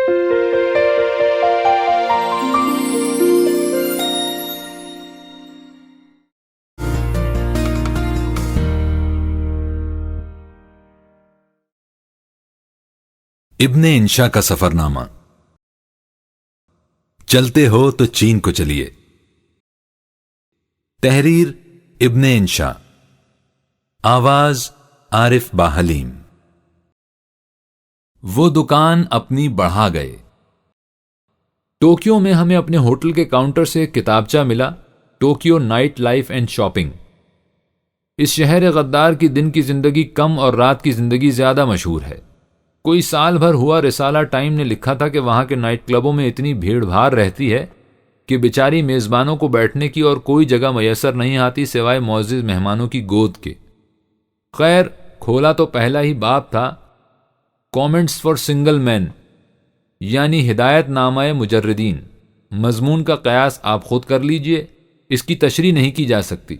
ابن انشا کا سفرنامہ۔ چلتے ہو تو چین کو چلیے۔ تحریر ابن انشا، آواز عارف باحلیم۔ وہ دکان اپنی بڑھا گئے۔ ٹوکیو میں ہمیں اپنے ہوٹل کے کاؤنٹر سے ایک کتابچہ ملا، Tokyo night life and shopping. اس شہر غدار کی دن کی زندگی کم اور رات کی زندگی زیادہ مشہور ہے۔ کوئی سال بھر ہوا رسالہ ٹائم نے لکھا تھا کہ وہاں کے نائٹ کلبوں میں اتنی بھیڑ بھاڑ رہتی ہے کہ بیچاری میزبانوں کو بیٹھنے کی اور کوئی جگہ میسر نہیں آتی سوائے معزز مہمانوں کی گود کے۔ خیر، کھولا تو پہلا ہی باب تھا، کامنٹس فار سنگل مین، یعنی ہدایت نامہ مجردین۔ مضمون کا قیاس آپ خود کر لیجئے، اس کی تشریح نہیں کی جا سکتی۔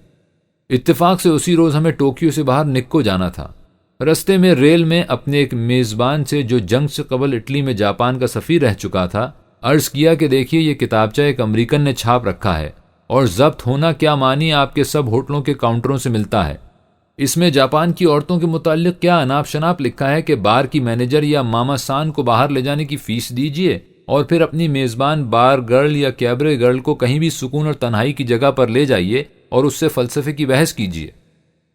اتفاق سے اسی روز ہمیں ٹوکیو سے باہر نکو جانا تھا۔ رستے میں ریل میں اپنے ایک میزبان سے جو جنگ سے قبل اٹلی میں جاپان کا سفیر رہ چکا تھا عرض کیا کہ دیکھیے یہ کتابچہ ایک امریکن نے چھاپ رکھا ہے اور ضبط ہونا کیا معنی آپ کے سب ہوٹلوں کے کاؤنٹروں سے ملتا ہے۔ اس میں جاپان کی عورتوں کے متعلق کیا اناپ شناپ لکھا ہے کہ بار کی مینیجر یا ماما سان کو باہر لے جانے کی فیس دیجیے اور پھر اپنی میزبان بار گرل یا کیبرے گرل کو کہیں بھی سکون اور تنہائی کی جگہ پر لے جائیے اور اس سے فلسفے کی بحث کیجیے۔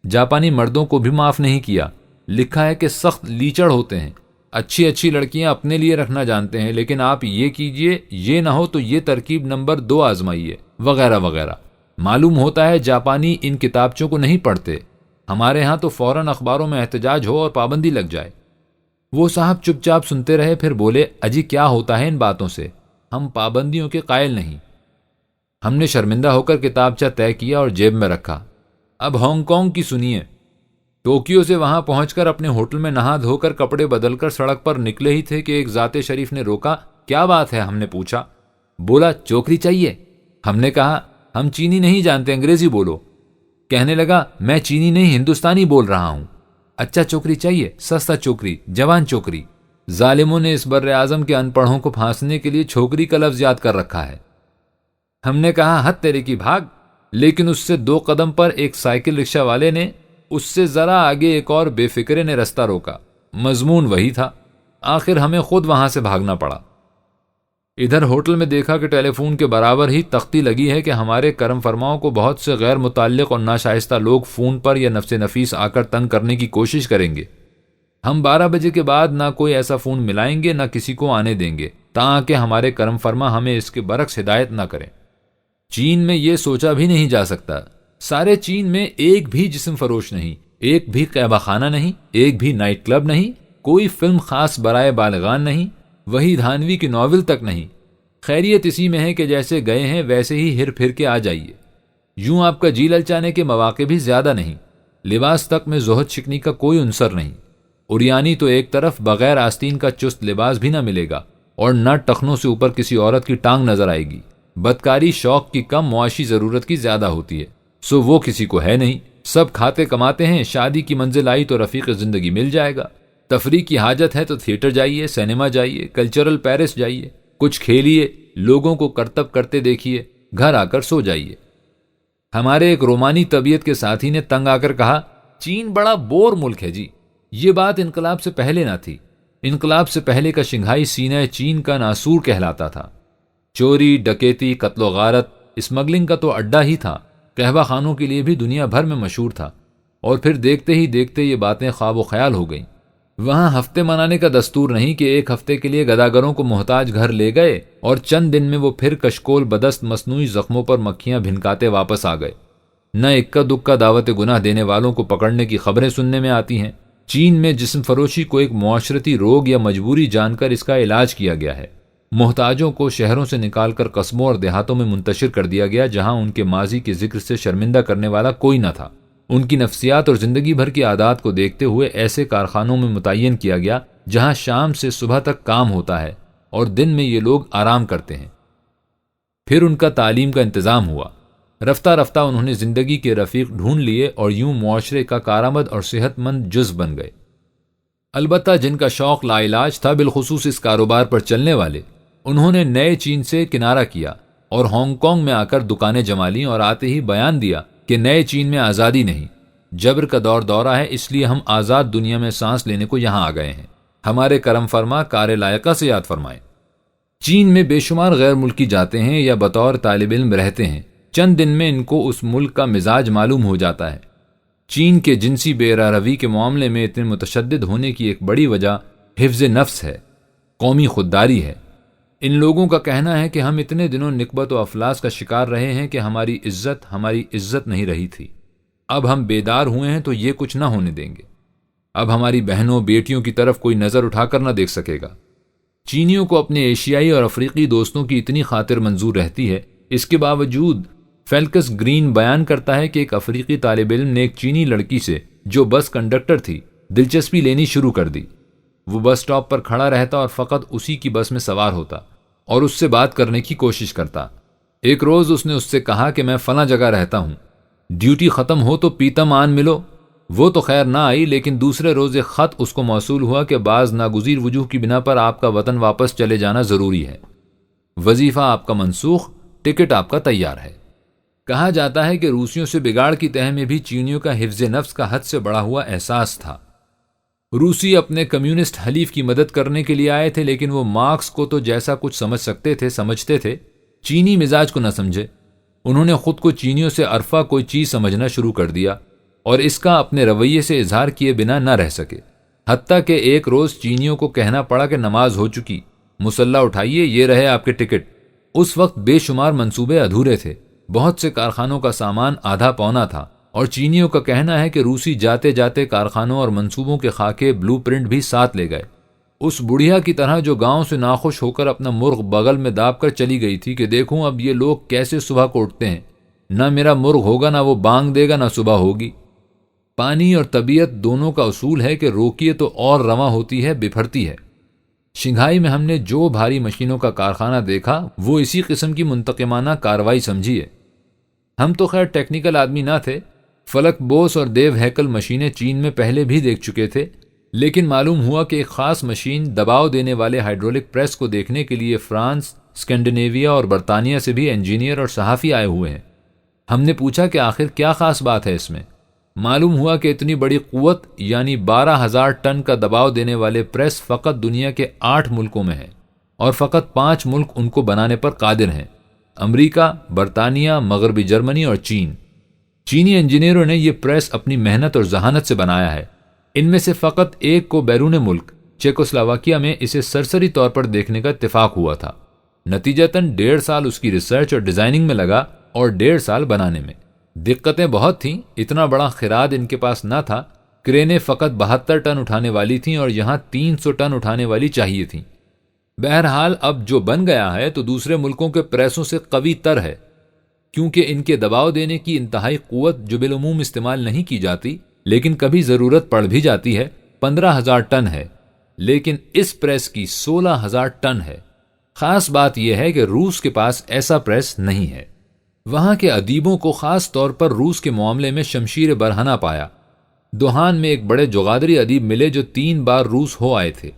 جاپانی مردوں کو بھی معاف نہیں کیا، لکھا ہے کہ سخت لیچڑ ہوتے ہیں، اچھی لڑکیاں اپنے لیے رکھنا جانتے ہیں، لیکن آپ یہ کیجئے، یہ نہ ہو تو یہ ترکیب نمبر 2 آزمائیے، وغیرہ وغیرہ۔ معلوم ہوتا ہے جاپانی ان کتابچوں کو نہیں پڑھتے۔ ہمارے ہاں تو فوراً اخباروں میں احتجاج ہو اور پابندی لگ جائے۔ وہ صاحب چپ چاپ سنتے رہے، پھر بولے، اجی کیا ہوتا ہے ان باتوں سے، ہم پابندیوں کے قائل نہیں۔ ہم نے شرمندہ ہو کر کتابچہ طے کیا اور جیب میں رکھا۔ اب ہانگ کانگ کی سنیے۔ ٹوکیو سے وہاں پہنچ کر اپنے ہوٹل میں نہا دھو کر کپڑے بدل کر سڑک پر نکلے ہی تھے کہ ایک ذات شریف نے روکا۔ کیا بات ہے؟ ہم نے پوچھا۔ بولا، چوکری چاہیے؟ ہم نے کہا، ہم چینی نہیں جانتے، انگریزی بولو۔ کہنے لگا، میں چینی نہیں ہندوستانی بول رہا ہوں۔ اچھا چوکری چاہیے، سستا چوکری، جوان چوکری۔ ظالموں نے اس بر اعظم کے ان پڑھوں کو پھانسنے کے لیے چھوکری کا لفظ یاد کر رکھا ہے۔ ہم نے کہا، حد تیرے کی بھاگ، لیکن اس سے 2 قدم پر ایک سائیکل رکشہ والے نے، اس سے ذرا آگے ایک اور بے فکرے نے رستہ روکا۔ مضمون وہی تھا۔ آخر ہمیں خود وہاں سے بھاگنا پڑا۔ ادھر ہوٹل میں دیکھا کہ ٹیلی فون کے برابر ہی تختی لگی ہے کہ ہمارے کرم فرماؤں کو بہت سے غیر متعلق اور ناشائستہ لوگ فون پر یا نفس نفیس آ کر تنگ کرنے کی کوشش کریں گے۔ ہم 12 بجے کے بعد نہ کوئی ایسا فون ملائیں گے نہ کسی کو آنے دیں گے تاکہ ہمارے کرم فرما ہمیں اس کے برعکس ہدایت نہ کریں۔ چین میں یہ سوچا بھی نہیں جا سکتا، سارے چین میں ایک بھی جسم فروش نہیں، ایک بھی قہوہ خانہ نہیں، ایک بھی نائٹ کلب نہیں، کوئی فلم خاص برائے بالغان نہیں، وہی دھانوی کی ناول تک نہیں۔ خیریت اسی میں ہے کہ جیسے گئے ہیں ویسے ہی ہر پھر کے آ جائیے۔ یوں آپ کا جی للچانے کے مواقع بھی زیادہ نہیں۔ لباس تک میں زہد شکنی کا کوئی عنصر نہیں۔ اوریانی تو ایک طرف بغیر آستین کا چست لباس بھی نہ ملے گا اور نہ ٹخنوں سے اوپر کسی عورت کی ٹانگ نظر آئے گی۔ بدکاری شوق کی کم، معاشی ضرورت کی زیادہ ہوتی ہے، سو وہ کسی کو ہے نہیں۔ سب کھاتے کماتے ہیں، شادی کی منزل آئی تو رفیق زندگی مل جائے گا۔ تفریح کی حاجت ہے تو تھیٹر جائیے، سینما جائیے، کلچرل پیرس جائیے، کچھ کھیلیے، لوگوں کو کرتب کرتے دیکھیے، گھر آ کر سو جائیے۔ ہمارے ایک رومانی طبیعت کے ساتھی نے تنگ آ کر کہا، چین بڑا بور ملک ہے جی۔ یہ بات انقلاب سے پہلے نہ تھی۔ انقلاب سے پہلے کا شنگھائی سینہ چین کا ناسور کہلاتا تھا۔ چوری، ڈکیتی، قتل و غارت، اسمگلنگ کا تو اڈا ہی تھا۔ قہوہ خانوں کے لیے بھی دنیا بھر میں مشہور تھا، اور پھر دیکھتے ہی دیکھتے یہ باتیں خواب و خیال ہو گئیں۔ وہاں ہفتے منانے کا دستور نہیں کہ ایک ہفتے کے لیے گداگروں کو محتاج گھر لے گئے اور چند دن میں وہ پھر کشکول بدست مصنوعی زخموں پر مکھیاں بھنکاتے واپس آ گئے۔ نہ اکا دکا دعوت گناہ دینے والوں کو پکڑنے کی خبریں سننے میں آتی ہیں۔ چین میں جسم فروشی کو ایک معاشرتی روگ یا مجبوری جان کر اس کا علاج کیا گیا ہے۔ محتاجوں کو شہروں سے نکال کر قصبوں اور دیہاتوں میں منتشر کر دیا گیا جہاں ان کے ماضی کے ذکر سے شرمندہ کرنے والا کوئی نہ تھا۔ ان کی نفسیات اور زندگی بھر کی عادات کو دیکھتے ہوئے ایسے کارخانوں میں متعین کیا گیا جہاں شام سے صبح تک کام ہوتا ہے اور دن میں یہ لوگ آرام کرتے ہیں۔ پھر ان کا تعلیم کا انتظام ہوا۔ رفتہ رفتہ انہوں نے زندگی کے رفیق ڈھونڈ لیے اور یوں معاشرے کا کارآمد اور صحت مند جزو بن گئے۔ البتہ جن کا شوق لا علاج تھا، بالخصوص اس کاروبار پر چلنے والے، انہوں نے نئے چین سے کنارہ کیا اور ہانگ کانگ میں آ کر دکانیں جما لیں اور آتے ہی بیان دیا کہ نئے چین میں آزادی نہیں، جبر کا دور دورہ ہے، اس لیے ہم آزاد دنیا میں سانس لینے کو یہاں آ گئے ہیں۔ ہمارے کرم فرما کار لائقہ سے یاد فرمائیں۔ چین میں بے شمار غیر ملکی جاتے ہیں یا بطور طالب علم رہتے ہیں، چند دن میں ان کو اس ملک کا مزاج معلوم ہو جاتا ہے۔ چین کے جنسی بے روی کے معاملے میں اتنے متشدد ہونے کی ایک بڑی وجہ حفظ نفس ہے، قومی خودداری ہے۔ ان لوگوں کا کہنا ہے کہ ہم اتنے دنوں نکبت و افلاس کا شکار رہے ہیں کہ ہماری عزت نہیں رہی تھی، اب ہم بیدار ہوئے ہیں تو یہ کچھ نہ ہونے دیں گے، اب ہماری بہنوں بیٹیوں کی طرف کوئی نظر اٹھا کر نہ دیکھ سکے گا۔ چینیوں کو اپنے ایشیائی اور افریقی دوستوں کی اتنی خاطر منظور رہتی ہے، اس کے باوجود فیلکس گرین بیان کرتا ہے کہ ایک افریقی طالب علم نے ایک چینی لڑکی سے جو بس کنڈکٹر تھی دلچسپی لینی شروع کر دی۔ وہ بس سٹاپ پر کھڑا رہتا اور فقط اسی کی بس میں سوار ہوتا اور اس سے بات کرنے کی کوشش کرتا۔ ایک روز اس نے اس سے کہا کہ میں فلاں جگہ رہتا ہوں، ڈیوٹی ختم ہو تو پیتم آن ملو۔ وہ تو خیر نہ آئی، لیکن دوسرے روز ایک خط اس کو موصول ہوا کہ بعض ناگزیر وجوہ کی بنا پر آپ کا وطن واپس چلے جانا ضروری ہے، وظیفہ آپ کا منسوخ، ٹکٹ آپ کا تیار ہے۔ کہا جاتا ہے کہ روسیوں سے بگاڑ کی تہ میں بھی چینیوں کا حفظ نفس کا حد سے بڑا ہوا احساس تھا۔ روسی اپنے کمیونسٹ حلیف کی مدد کرنے کے لیے آئے تھے، لیکن وہ مارکس کو تو جیسا کچھ سمجھتے تھے، چینی مزاج کو نہ سمجھے۔ انہوں نے خود کو چینیوں سے عرفہ کوئی چیز سمجھنا شروع کر دیا اور اس کا اپنے رویے سے اظہار کیے بنا نہ رہ سکے، حتیٰ کہ ایک روز چینیوں کو کہنا پڑا کہ نماز ہو چکی، مسلح اٹھائیے، یہ رہے آپ کے ٹکٹ۔ اس وقت بے شمار منصوبے ادھورے تھے، بہت سے کارخانوں کا سامان آدھا پونا تھا، اور چینیوں کا کہنا ہے کہ روسی جاتے جاتے کارخانوں اور منصوبوں کے خاکے بلو پرنٹ بھی ساتھ لے گئے۔ اس بڑھیا کی طرح جو گاؤں سے ناخوش ہو کر اپنا مرغ بغل میں داب کر چلی گئی تھی کہ دیکھوں اب یہ لوگ کیسے صبح کو اٹھتے ہیں، نہ میرا مرغ ہوگا، نہ وہ بانگ دے گا، نہ صبح ہوگی۔ پانی اور طبیعت دونوں کا اصول ہے کہ روکیے تو اور رواں ہوتی ہے، بپھرتی ہے۔ شنگھائی میں ہم نے جو بھاری مشینوں کا کارخانہ دیکھا وہ اسی قسم کی منتقمانہ کاروائی سمجھیے۔ ہم تو خیر ٹیکنیکل آدمی نہ تھے، فلک بوس اور دیو ہیکل مشینیں چین میں پہلے بھی دیکھ چکے تھے، لیکن معلوم ہوا کہ ایک خاص مشین دباؤ دینے والے ہائیڈرولک پریس کو دیکھنے کے لیے فرانس، اسکینڈینیویا اور برطانیہ سے بھی انجینئر اور صحافی آئے ہوئے ہیں۔ ہم نے پوچھا کہ آخر کیا خاص بات ہے اس میں۔ معلوم ہوا کہ اتنی بڑی قوت یعنی 12,000 ٹن کا دباؤ دینے والے پریس فقط دنیا کے 8 ملکوں میں ہیں، اور فقط 5 ملک ان کو بنانے پر قادر ہیں: امریکہ، برطانیہ، مغربی جرمنی اور چین۔ چینی انجینئروں نے یہ پریس اپنی محنت اور ذہانت سے بنایا ہے۔ ان میں سے فقط ایک کو بیرون ملک چیکوسلواکیہ میں اسے سرسری طور پر دیکھنے کا اتفاق ہوا تھا۔ نتیجتاً 1.5 سال اس کی ریسرچ اور ڈیزائننگ میں لگا اور 1.5 سال بنانے میں۔ دقتیں بہت تھیں، اتنا بڑا خراد ان کے پاس نہ تھا، کرینے فقط 72 ٹن اٹھانے والی تھیں اور یہاں 300 ٹن اٹھانے والی چاہیے تھیں۔ بہرحال اب جو بن گیا ہے تو دوسرے ملکوں کے پریسوں سے قوی تر ہے، کیونکہ ان کے دباؤ دینے کی انتہائی قوت جو بالعموم استعمال نہیں کی جاتی لیکن کبھی ضرورت پڑ بھی جاتی ہے 15,000 ٹن ہے، لیکن اس پریس کی 16,000 ٹن ہے۔ خاص بات یہ ہے کہ روس کے پاس ایسا پریس نہیں ہے۔ وہاں کے ادیبوں کو خاص طور پر روس کے معاملے میں شمشیر برہنہ پایا۔ دوحان میں ایک بڑے جغادری ادیب ملے جو 3 بار روس ہو آئے تھے۔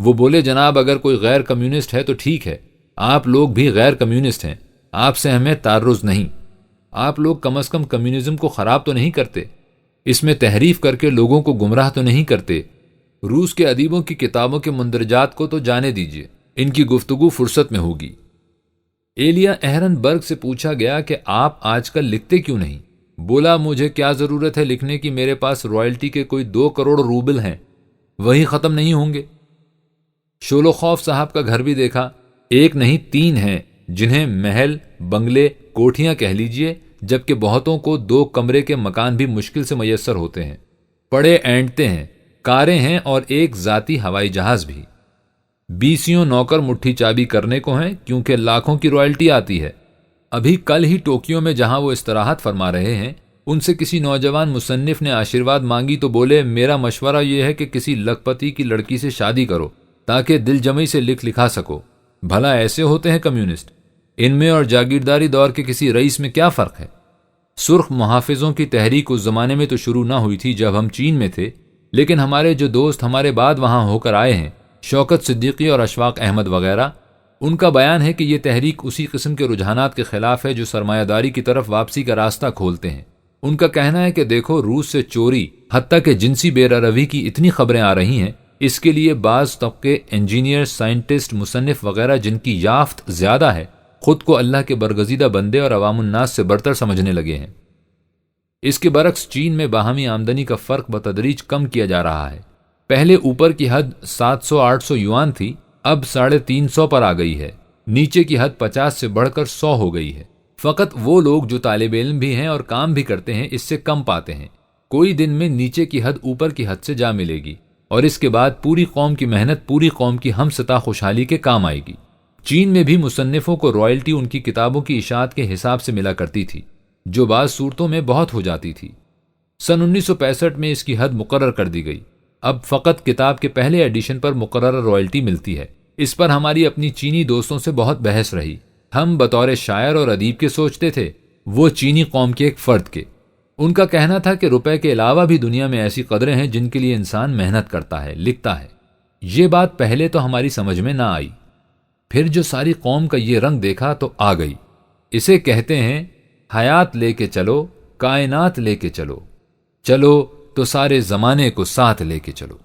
وہ بولے جناب اگر کوئی غیر کمیونسٹ ہے تو ٹھیک ہے، آپ لوگ بھی غیر کمیونسٹ ہیں، آپ سے ہمیں تعرض نہیں، آپ لوگ کم از کم کمیونزم کو خراب تو نہیں کرتے، اس میں تحریف کر کے لوگوں کو گمراہ تو نہیں کرتے۔ روس کے ادیبوں کی کتابوں کے مندرجات کو تو جانے دیجئے، ان کی گفتگو فرصت میں ہوگی۔ ایلیا اہرنبرگ سے پوچھا گیا کہ آپ آج کل لکھتے کیوں نہیں؟ بولا مجھے کیا ضرورت ہے لکھنے کی، میرے پاس رائلٹی کے کوئی 2 کروڑ روبل ہیں، وہی ختم نہیں ہوں گے۔ شولوخوف صاحب کا گھر بھی دیکھا، 1 نہیں 3 ہیں، جنہیں محل، بنگلے، کوٹھیاں کہہ لیجئے، جبکہ بہتوں کو 2 کمرے کے مکان بھی مشکل سے میسر ہوتے ہیں۔ پڑے اینٹتے ہیں، کاریں ہیں اور ایک ذاتی ہوائی جہاز بھی۔ 20 نوکر مٹھی چابی کرنے کو ہیں کیونکہ لاکھوں کی رائلٹی آتی ہے۔ ابھی کل ہی ٹوکیو میں جہاں وہ استراحت فرما رہے ہیں، ان سے کسی نوجوان مصنف نے آشیرواد مانگی تو بولے میرا مشورہ یہ ہے کہ کسی لکھپتی کی لڑکی سے شادی کرو تاکہ دل جمعی سے لکھا سکو۔ بھلا ایسے ہوتے ہیں کمیونسٹ؟ ان میں اور جاگیرداری دور کے کسی رئیس میں کیا فرق ہے؟ سرخ محافظوں کی تحریک اس زمانے میں تو شروع نہ ہوئی تھی جب ہم چین میں تھے، لیکن ہمارے جو دوست ہمارے بعد وہاں ہو کر آئے ہیں، شوکت صدیقی اور اشفاق احمد وغیرہ، ان کا بیان ہے کہ یہ تحریک اسی قسم کے رجحانات کے خلاف ہے جو سرمایہ داری کی طرف واپسی کا راستہ کھولتے ہیں۔ ان کا کہنا ہے کہ دیکھو، روس سے چوری حتیٰ کہ جنسی بے روی کی اتنی خبریں آ رہی ہیں، اس کے لیے بعض طبقے انجینئر، سائنٹسٹ، مصنف وغیرہ جن کی یافت زیادہ ہے، خود کو اللہ کے برگزیدہ بندے اور عوام الناس سے برتر سمجھنے لگے ہیں۔ اس کے برعکس چین میں باہمی آمدنی کا فرق بتدریج کم کیا جا رہا ہے۔ پہلے اوپر کی حد 700-800 یوان تھی، اب 350 پر آ گئی ہے۔ نیچے کی حد 50 سے بڑھ کر 100 ہو گئی ہے۔ فقط وہ لوگ جو طالب علم بھی ہیں اور کام بھی کرتے ہیں اس سے کم پاتے ہیں۔ کوئی دن میں نیچے کی حد اوپر کی حد سے جا ملے گی، اور اس کے بعد پوری قوم کی محنت پوری قوم کی ہم سطح خوشحالی کے کام آئے گی۔ چین میں بھی مصنفوں کو رائلٹی ان کی کتابوں کی اشاعت کے حساب سے ملا کرتی تھی، جو بعض صورتوں میں بہت ہو جاتی تھی۔ سن 1965 میں اس کی حد مقرر کر دی گئی۔ اب فقط کتاب کے پہلے ایڈیشن پر مقررہ رائلٹی ملتی ہے۔ اس پر ہماری اپنی چینی دوستوں سے بہت بحث رہی۔ ہم بطور شاعر اور ادیب کے سوچتے تھے، وہ چینی قوم کے ایک فرد کے۔ ان کا کہنا تھا کہ روپے کے علاوہ بھی دنیا میں ایسی قدریں ہیں جن کے لیے انسان محنت کرتا ہے، لکھتا ہے۔ یہ بات پہلے تو ہماری سمجھ میں نہ آئی، پھر جو ساری قوم کا یہ رنگ دیکھا تو آ گئی۔ اسے کہتے ہیں حیات لے کے چلو، کائنات لے کے چلو، چلو تو سارے زمانے کو ساتھ لے کے چلو۔